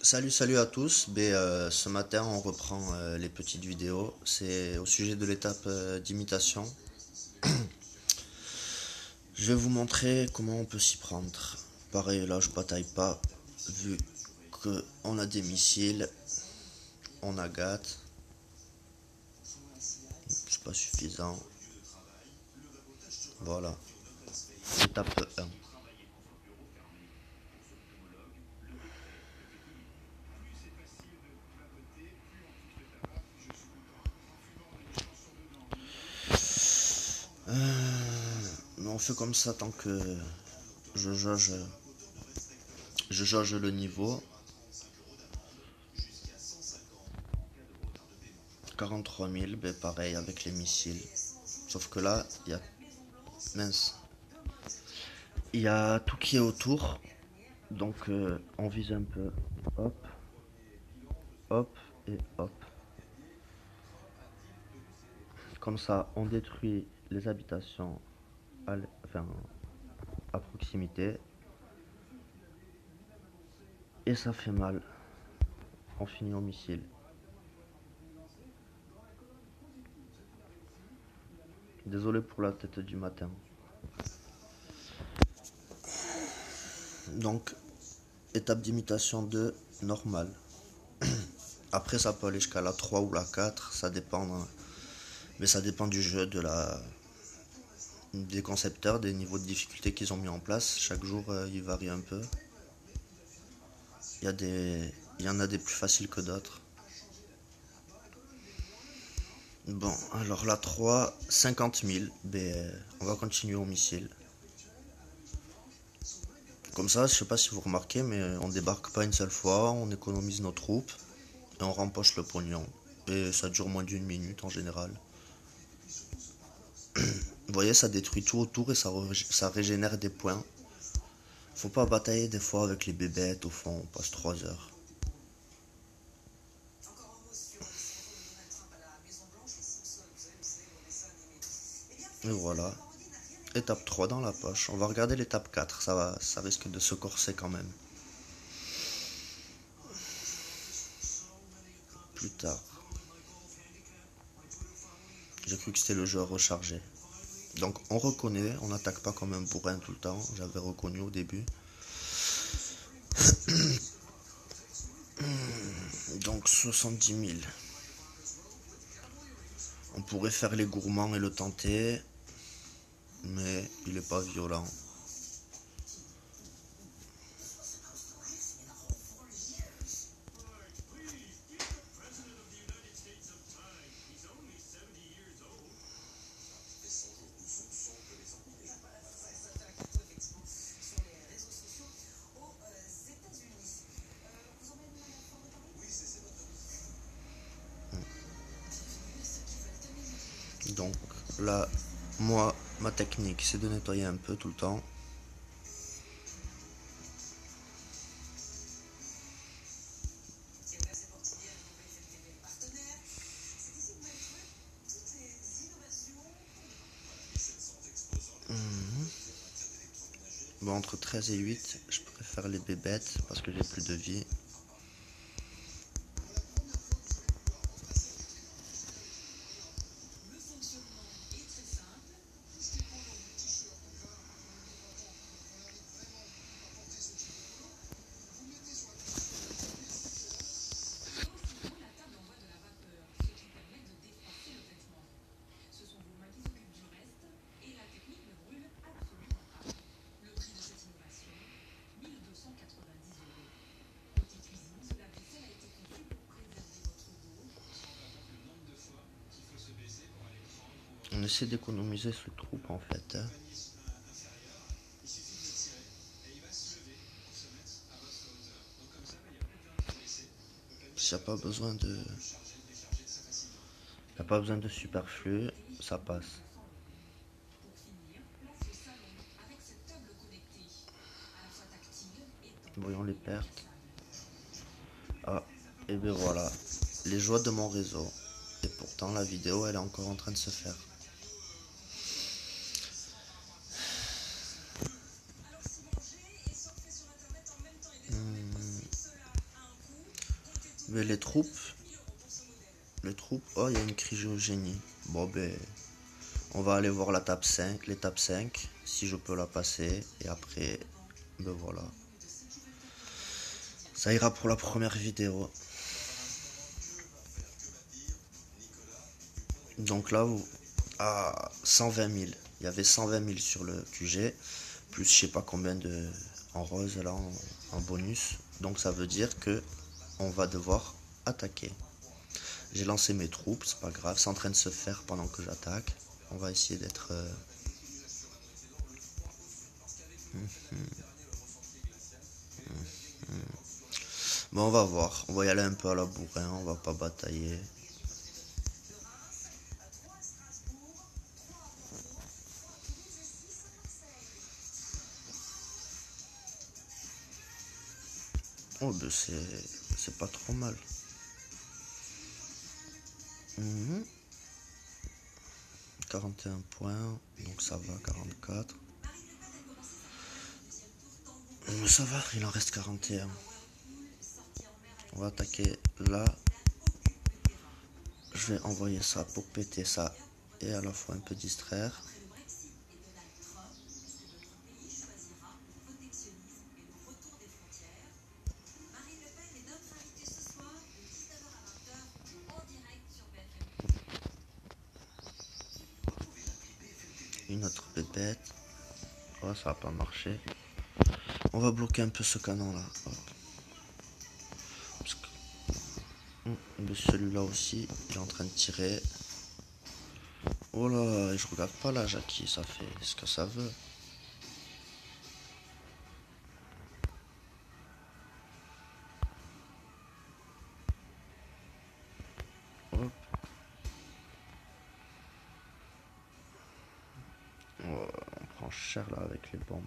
Salut à tous. Ce matin, on reprend les petites vidéos. C'est au sujet de l'étape d'imitation. Je vais vous montrer comment on peut s'y prendre. Pareil, là, je bataille pas, vu que on a des missiles, on a GAT, c'est pas suffisant. Voilà, étape 1. On fait comme ça tant que je jauge, je jauge le niveau. 43 000, pareil avec les missiles. Sauf que là, mince, il y a tout qui est autour. Donc on vise un peu. Hop, hop et hop. Comme ça, on détruit les habitations enfin, à proximité. Et ça fait mal. On finit au missile. Désolé pour la tête du matin. Donc, étape d'imitation 2, normale. Après, ça peut aller jusqu'à la 3 ou la 4, ça dépend. Mais ça dépend du jeu, des concepteurs, des niveaux de difficulté qu'ils ont mis en place. Chaque jour, il varie un peu. Il y en a des plus faciles que d'autres. Bon, alors la 3, 50 000. On va continuer au missile. Comme ça, je sais pas si vous remarquez, mais on débarque pas une seule fois, on économise nos troupes et on rempoche le pognon. Et ça dure moins d'une minute en général. Vous voyez, ça détruit tout autour et ça régénère des points. Faut pas batailler des fois avec les bébêtes, au fond, on passe 3 heures. Et voilà. Étape 3 dans la poche. On va regarder l'étape 4, ça risque de se corser quand même. Plus tard. J'ai cru que c'était le jeu à recharger. Donc on reconnaît, on n'attaque pas comme un bourrin tout le temps, j'avais reconnu au début. Donc 70 000. On pourrait faire les gourmands et le tenter, mais il est pas violent. Donc là, moi, ma technique, c'est de nettoyer un peu tout le temps. Bon, entre 13 et 8, je préfère les bébêtes parce que j'ai plus de vie. On essaie d'économiser ce troupe en fait. S'il n'y a pas besoin de. Il n'y a pas besoin de superflu, ça passe. Voyons les pertes. Ah, et bien voilà. Les joies de mon réseau. Et pourtant la vidéo elle est encore en train de se faire. Mais les troupes, oh, il y a une cryogénie. Bon, ben, on va aller voir l'étape 5 si je peux la passer. Et après, ben voilà. Ça ira pour la première vidéo. Donc là, à 120 000. Il y avait 120 000 sur le QG. Plus je sais pas combien de en rose là en bonus. Donc ça veut dire que on va devoir attaquer. J'ai lancé mes troupes, c'est pas grave, c'est en train de se faire pendant que j'attaque. On va essayer d'être... Bon, on va voir. On va y aller un peu à la bourrin, on va pas batailler. Oh, ben c'est pas trop mal. 41 points, donc ça va, 44. Ça va, il en reste 41. On va attaquer là. Je vais envoyer ça pour péter ça et à la fois un peu distraire. Une autre bébête. Oh, ça va pas marcher. On va bloquer un peu ce canon là. Hop. Parce que celui-là aussi, il est en train de tirer. Oh là, je regarde pas là, Jackie, ça fait ce que ça veut. Hop. Oh, on prend cher là avec les bombes.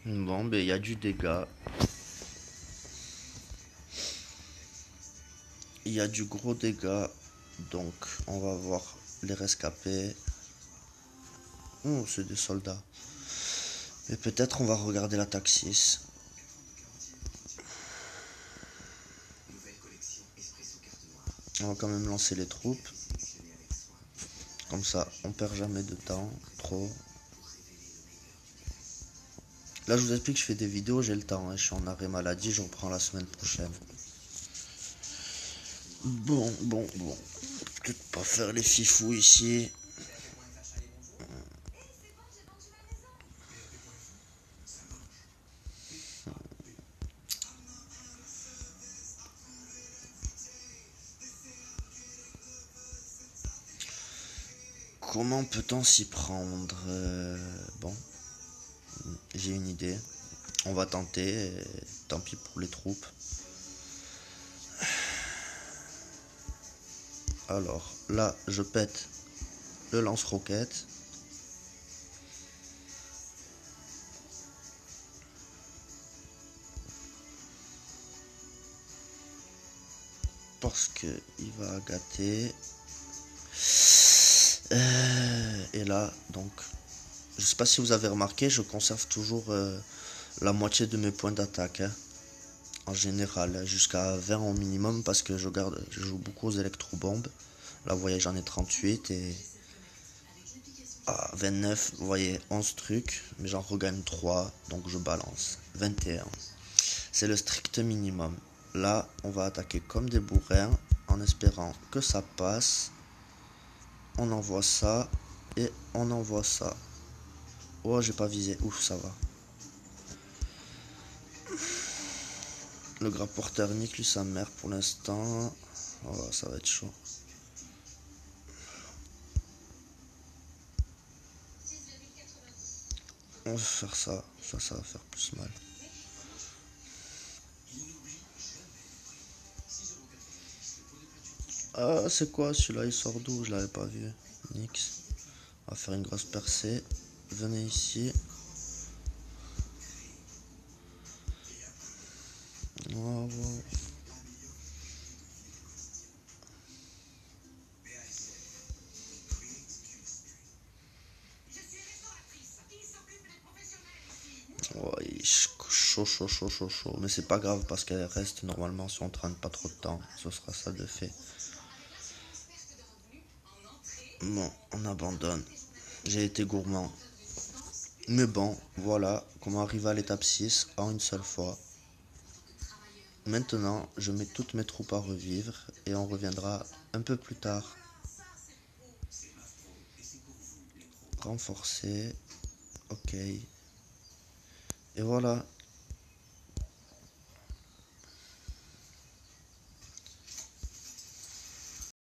Bon, ben il y a du dégât. Il y a du gros dégât. Donc, on va voir les rescapés. Oh, c'est des soldats. Et peut-être on va regarder la taxis. On va quand même lancer les troupes. Comme ça, on perd jamais de temps. Trop. Là, je vous explique, je fais des vidéos, j'ai le temps. Hein. Je suis en arrêt maladie, je reprends la semaine prochaine. Bon. Peut-être pas faire les fifous ici. Comment peut-on s'y prendre Bon, j'ai une idée. On va tenter. Tant pis pour les troupes. Alors, là, je pète le lance-roquette. Parce que il va gâter. Et là, donc, je sais pas si vous avez remarqué, je conserve toujours la moitié de mes points d'attaque. Hein, en général, jusqu'à 20 au minimum parce que je joue beaucoup aux électrobombes. Là, vous voyez, j'en ai 38 et à 29, vous voyez, 11 trucs, mais j'en regagne 3, donc je balance. 21. C'est le strict minimum. Là, on va attaquer comme des bourrins en espérant que ça passe. On envoie ça et on envoie ça. Oh, j'ai pas visé. Ouf, ça va. Le grappeur thermique, lui, sa mère pour l'instant. Oh, ça va être chaud. On va faire ça. Ça va faire plus mal. Ah, c'est quoi celui-là? Il sort d'où? Je l'avais pas vu. Nix. On va faire une grosse percée. Venez ici. Oh, wow. Ouais, chaud, chaud, chaud, chaud, chaud. Mais c'est pas grave parce qu'elle reste normalement si on traîne pas trop de temps. Ce sera ça de fait. Bon, on abandonne. J'ai été gourmand. Mais bon, voilà comment arriver à l'étape 6 en une seule fois. Maintenant, je mets toutes mes troupes à revivre et on reviendra un peu plus tard. Renforcer. Ok. Et voilà.